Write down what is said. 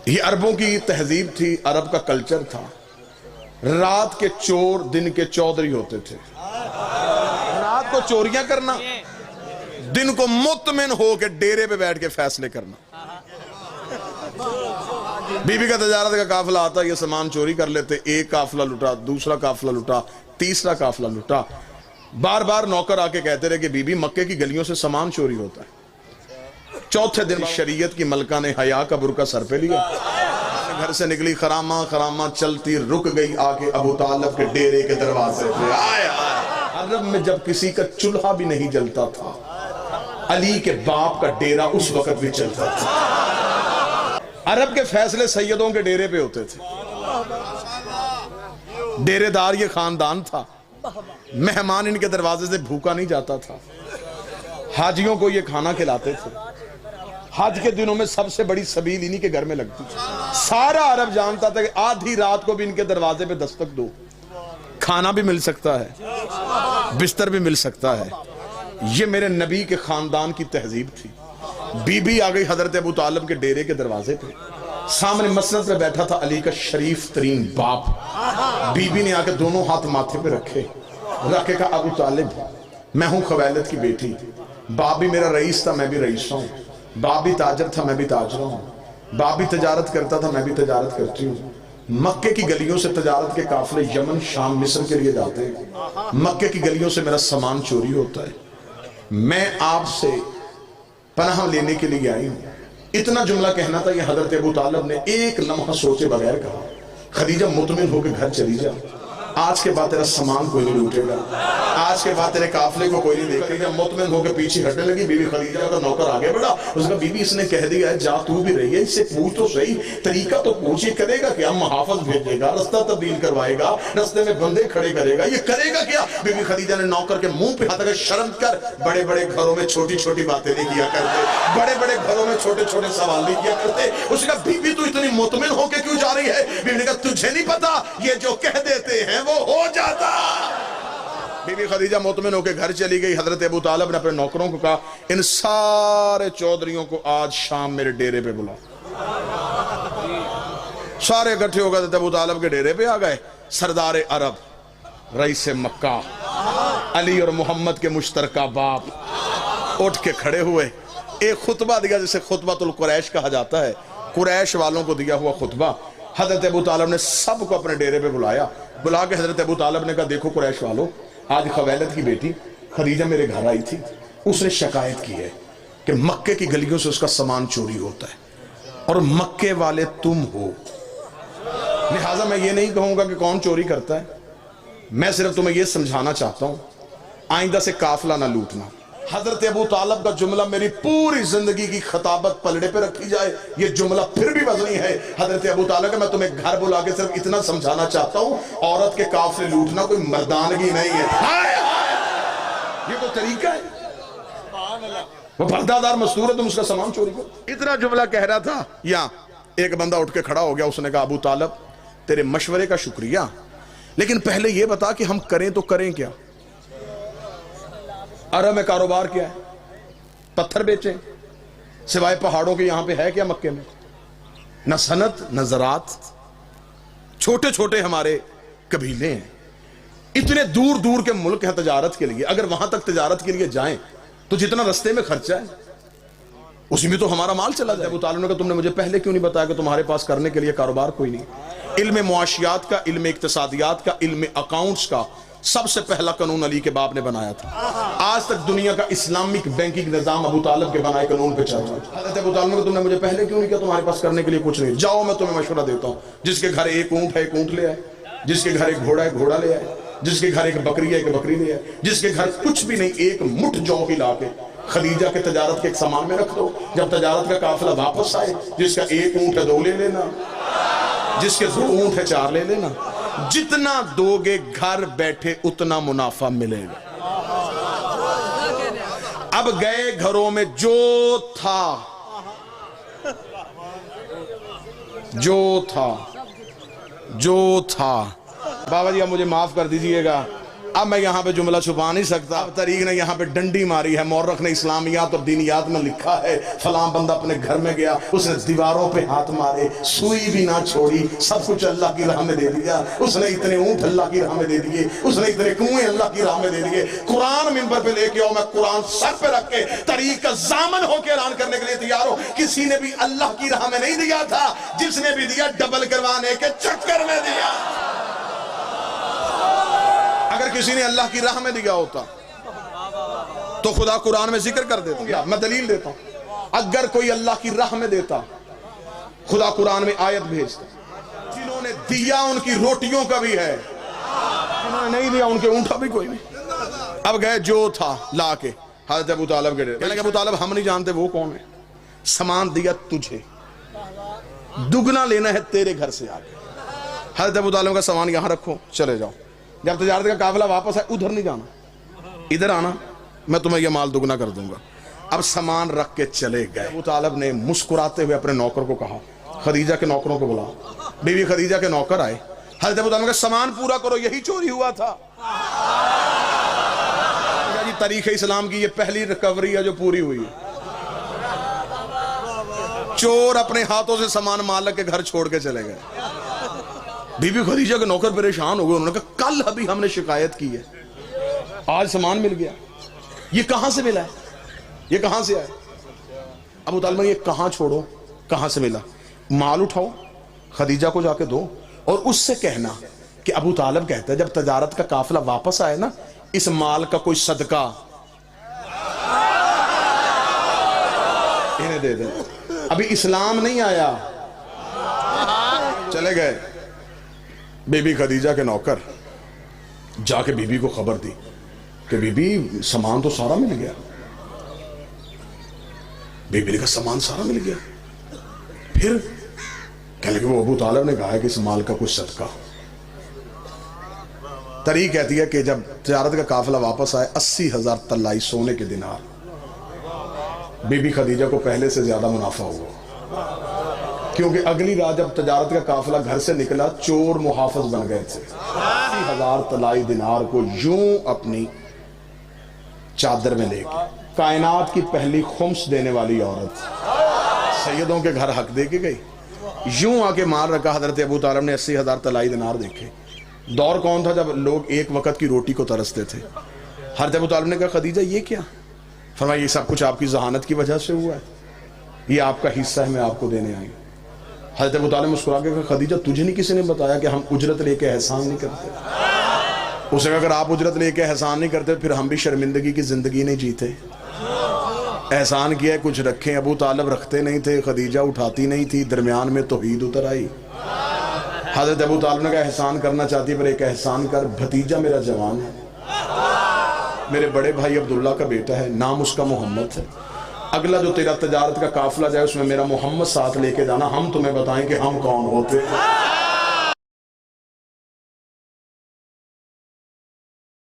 یہ عربوں کی تہذیب تھی، عرب کا کلچر تھا۔ رات کے چور دن کے چودھری ہوتے تھے۔ رات کو چوریاں کرنا، دن کو مطمئن ہو کے ڈیرے پہ بیٹھ کے فیصلے کرنا۔ بی بی کا تجارت کا قافلہ آتا، یہ سامان چوری کر لیتے، ایک قافلہ لٹا، دوسرا قافلہ لٹا، تیسرا قافلہ لٹا۔ بار بار نوکر آ کے کہتے رہے کہ بی بی مکے کی گلیوں سے سامان چوری ہوتا ہے۔ چوتھے دن شریعت کی ملکہ نے حیا کا برقع سر پہ لیا، گھر سے نکلی، خرامہ خرامہ چلتی رک گئی آ کے ابو طالب کے ڈیرے کے دروازے پہ۔ عرب میں جب کسی کا چولہا بھی نہیں جلتا تھا، علی کے باپ کا ڈیرہ اس وقت بھی چلتا تھا۔ عرب کے فیصلے سیدوں کے ڈیرے پہ ہوتے تھے۔ ڈیرے دار یہ خاندان تھا، مہمان ان کے دروازے سے بھوکا نہیں جاتا تھا۔ حاجیوں کو یہ کھانا کھلاتے تھے۔ حج کے دنوں میں سب سے بڑی سبیل انہی کے گھر میں لگتی تھی۔ سارا عرب جانتا تھا کہ آدھی رات کو بھی ان کے دروازے پہ دستک دو، کھانا بھی مل سکتا ہے، بستر بھی مل سکتا ہے۔ یہ میرے نبی کے خاندان کی تہذیب تھی۔ بی بی آ گئی حضرت ابو طالب کے ڈیرے کے دروازے پہ، سامنے مسند پہ بیٹھا تھا علی کا شریف ترین باپ۔ بی بی نے آ کے دونوں ہاتھ ماتھے پہ رکھے، رکھ کے کہا ابو طالب میں ہوں خویلد کی بیٹی، باپ بھی میرا رئیس تھا، میں بھی رئیس ہوں، باپ بھی تاجر تھا، میں بھی تاجر ہوں، باپ بھی تجارت کرتا تھا، میں بھی تجارت کرتی ہوں۔ مکے کی گلیوں سے تجارت کے قافلے یمن شام مصر کے لیے جاتے ہیں، مکے کی گلیوں سے میرا سامان چوری ہوتا ہے، میں آپ سے پناہ لینے کے لیے آئی ہوں۔ اتنا جملہ کہنا تھا، یہ حضرت ابو طالب نے ایک لمحہ سوچے بغیر کہا، خدیجہ مطمئن ہو کے گھر چلی جا، آج کے بعد تیرا سامان کوئی نہیں لوٹے گا، آج کے بعد تیرے قافلے کو کوئی نہیں دیکھے گا۔ مطمئن ہو کے پیچھے ہٹنے لگی۔ بی بی خدیجہ کا نوکر آگے بڑھا، اس کا بی بی اس نے کہہ دیا ہے جا تو بھی رہی ہے، اس سے پوچھ تو صحیح، طریقہ تو پوچھ، یہ کرے گا کیا؟ محافظ بھیجے گا، رستہ تبدیل کروائے گا، رستے میں بندے کھڑے کرے گا، یہ کرے گا کیا؟ بی بی خدیجہ نے نوکر کے منہ پہ ہاتھ رکھا، شرم کر، بڑے بڑے گھروں میں چھوٹی چھوٹی باتیں نہیں کیا کرتے، بڑے بڑے گھروں میں چھوٹے چھوٹے سوال نہیں کیا کرتے۔ اس نے کہا بی بی تو اتنی مطمئن ہو کے کیوں جا رہی ہے؟ بی بی نے کہا تجھے نہیں پتا یہ جو کہہ دیتے ہیں وہ ہو جاتا۔ بی بی خدیجہ مطمئن ہو کے گھر چلی گئی۔ حضرت ابو طالب نے اپنے نوکروں کو کہا ان سارے چودھریوں کو آج شام میرے ڈیرے پہ بلا۔ سارے اکٹھے ہو گئے، حضرت ابو طالب کے ڈیرے پہ آ گئے۔ سردار عرب، رئیس مکہ، علی اور محمد کے مشترکہ باپ اٹھ کے کھڑے ہوئے، ایک خطبہ دیا جسے خطبۃ القریش کہا جاتا ہے، قریش والوں کو دیا ہوا خطبہ۔ حضرت ابو طالب نے سب کو اپنے ڈیرے پہ بلایا، بلا کے حضرت ابو طالب نے کہا دیکھو قریش والوں، آج خویلد کی بیٹی خدیجہ میرے گھر آئی تھی، اس نے شکایت کی ہے کہ مکے کی گلیوں سے اس کا سامان چوری ہوتا ہے اور مکے والے تم ہو، لہٰذا میں یہ نہیں کہوں گا کہ کون چوری کرتا ہے، میں صرف تمہیں یہ سمجھانا چاہتا ہوں آئندہ سے قافلہ نہ لوٹنا۔ حضرت ابو طالب کا جملہ میری پوری زندگی کی خطابت پلڑے پہ رکھی جائے، یہ جملہ پھر بھی وزنی ہے۔ حضرت ابو طالب کہ میں تمہیں گھر بلا کے صرف اتنا سمجھانا چاہتا ہوں، عورت کے قافلے لوٹنا کوئی مردانگی نہیں ہے، یہ کوئی طریقہ ہے؟ وہ پردہ دار مستور ہے، تم اس کا سامان چوری کرو۔ اتنا جملہ کہہ رہا تھا، یا ایک بندہ اٹھ کے کھڑا ہو گیا، اس نے کہا ابو طالب تیرے مشورے کا شکریہ، لیکن پہلے یہ بتا کہ ہم کریں تو کریں کیا؟ عرب میں کاروبار کیا ہے؟ پتھر بیچیں؟ سوائے پہاڑوں کے یہاں پہ ہے کیا مکے میں؟ نہ صنعت نہ زراعت، چھوٹے چھوٹے ہمارے قبیلے ہیں، اتنے دور دور کے ملک ہیں تجارت کے لیے، اگر وہاں تک تجارت کے لیے جائیں تو جتنا رستے میں خرچہ ہے اسی میں تو ہمارا مال چلا جائے۔ ابو طالب نے کہا تم نے مجھے پہلے کیوں نہیں بتایا کہ تمہارے پاس کرنے کے لیے کاروبار کوئی نہیں؟ علم معاشیات کا، علم اقتصادیات کا، علم اکاؤنٹس کا سب سے پہلا قانون علی کے باپ نے بنایا تھا۔ آج تک دنیا کا اسلامک بینکنگ نظام ابو طالب کے بنائے قانون پہ چل رہا ہے۔ حضرت ابو طالب نے کہا تم نے مجھے پہلے کیوں نہیں کیا؟ تمہارے پاس کرنے کے لیے کچھ نہیں، جاؤ میں تمہیں مشورہ دیتا ہوں، جس کے گھر ایک اونٹ ہے ایک اونٹ لے آئے، جس کے گھر ایک گھوڑا ہے گھوڑا لے آئے، جس کے گھر ایک بکری ہے ایک بکری لے آئے، جس کے گھر کچھ بھی نہیں ایک مٹھ جو ہی لا کے خدیجہ کے تجارت کے ایک سامان میں رکھ دو، جب تجارت کا قافلہ واپس آئے جس کا ایک اونٹ ہے 2 لے لینا، جس کے 2 اونٹ ہے 4 لے لینا، جتنا دو گے گھر بیٹھے اتنا منافع ملے گا۔ اب گئے گھروں میں جو تھا بابا جی اب مجھے معاف کر دیجئے گا، اب میں یہاں پہ جملہ چھپا نہیں سکتا. اب طریق نے یہاں پہ ڈنڈی ماری ہے, مورخ نے اسلامیات اور دینیات میں لکھا ہے فلاں بندہ اپنے گھر میں گیا, اس نے دیواروں پہ ہاتھ مارے, سوئی بھی نہ چھوڑی, سب کچھ اللہ کی راہ میں دے دیا, اس نے اتنے اونٹ اللہ کی راہ میں دے دیے, اس نے اتنے کنویں اللہ کی راہ میں دے دیے. قرآن منبر پہ لے کے آؤ, میں قرآن سر پہ رکھ کے طریق کا ضامن ہو کے اعلان کرنے کے لیے تیار ہوں. کسی نے بھی اللہ کی راہ میں نہیں دیا تھا, جس نے بھی دیا ڈبل کروانے کے چکر میں دیا. اگر کسی نے اللہ کی راہ میں دیا ہوتا تو خدا قرآن میں ذکر کر دیتا. میں دلیل دیتا ہوں, اگر کوئی اللہ کی راہ میں دیتا خدا قرآن میں آیت بھیجتا. جنہوں نے دیا ان کی روٹیوں کا بھی ہے, جنہوں نے نہیں دیا ان کے اونٹا بھی کوئی نہیں. اب گئے جو تھا لا کے حضرت ابو طالب کے ڈیرے. کہنے کہ ابو طالب ہم نہیں جانتے وہ کون ہے, سامان دیا تجھے, دگنا لینا ہے تیرے گھر سے آگے. حضرت ابو طالب کا سامان یہاں رکھو, چلے جاؤ. جب تجارت کا قافلہ واپس آئے, ادھر نہیں جانا, ادھر آنا, میں تمہیں یہ مال دگنا کر دوں گا. اب سامان رکھ کے چلے گئے. ابو طالب نے مسکراتے ہوئے اپنے نوکر کو کہا, خدیجہ کے نوکروں کو بلا. بیوی خدیجہ کے نوکر آئے, حضرت ابو طالب کا سامان پورا کرو, یہی چوری ہوا تھا. جی تاریخ اسلام کی یہ پہلی ریکوری ہے جو پوری ہوئی ہے. چور اپنے ہاتھوں سے سامان مالک کے گھر چھوڑ کے چلے گئے. بی بی خدیجہ کے نوکر پریشان ہو گئے, انہوں نے کہا کل ابھی ہم نے شکایت کی ہے, آج سامان مل گیا, یہ کہاں سے ملا ہے, یہ کہاں سے آئے؟ ابو طالب نے یہ کہاں چھوڑو, کہاں سے ملا, مال اٹھاؤ خدیجہ کو جا کے دو, اور اس سے کہنا کہ ابو طالب کہتا ہے جب تجارت کا قافلہ واپس آئے نا, اس مال کا کوئی صدقہ انہیں دے دیں. ابھی اسلام نہیں آیا. چلے گئے. بی بی خدیجہ کے نوکر جا کے بی بی کو خبر دی کہ بی بی سامان تو سارا مل گیا. بی بی نے کہا سامان سارا مل گیا, پھر کہنے کہ وہ ابو طالب نے کہا ہے کہ اس مال کا کچھ صدقہ. طریق کہتی ہے کہ جب تجارت کا قافلہ واپس آئے 80,000 طلائی سونے کے دینار, بی بی خدیجہ کو پہلے سے زیادہ منافع ہوا, کیونکہ اگلی رات جب تجارت کا قافلہ گھر سے نکلا چور محافظ بن گئے تھے. 80,000 طلائی دینار کو یوں اپنی چادر میں لے کے, کائنات کی پہلی خمس دینے والی عورت سیدوں کے گھر حق دے کے گئی, یوں آ کے مار رکھا. حضرت ابو طالب نے 80,000 طلائی دینار دیکھے. دور کون تھا جب لوگ ایک وقت کی روٹی کو ترستے تھے. حضرت ابو طالب نے کہا خدیجہ یہ کیا؟ فرمایا یہ سب کچھ آپ کی ذہانت کی وجہ سے ہوا ہے, یہ آپ کا حصہ ہے, میں آپ کو دینے آئی. حضرت ابو طالب مسکرا کے کہا خدیجہ تجھے نہیں کسی نے بتایا کہ ہم اجرت لے کے احسان نہیں کرتے؟ اسے کہا اگر آپ اجرت لے کے احسان نہیں کرتے پھر ہم بھی شرمندگی کی زندگی نہیں جیتے. احسان کیا ہے کچھ رکھیں. ابو طالب رکھتے نہیں تھے, خدیجہ اٹھاتی نہیں تھی, درمیان میں توحید اتر آئی. حضرت ابو طالب نے کہا احسان کرنا چاہتی ہے پر ایک احسان کر, بھتیجا میرا جوان ہے, میرے بڑے بھائی عبداللہ کا بیٹا ہے, نام اس کا محمد ہے, اگلا جو تیرا تجارت کا قافلہ جائے اس میں میرا محمد ساتھ لے کے جانا, ہم تمہیں بتائیں کہ ہم کون ہوتے.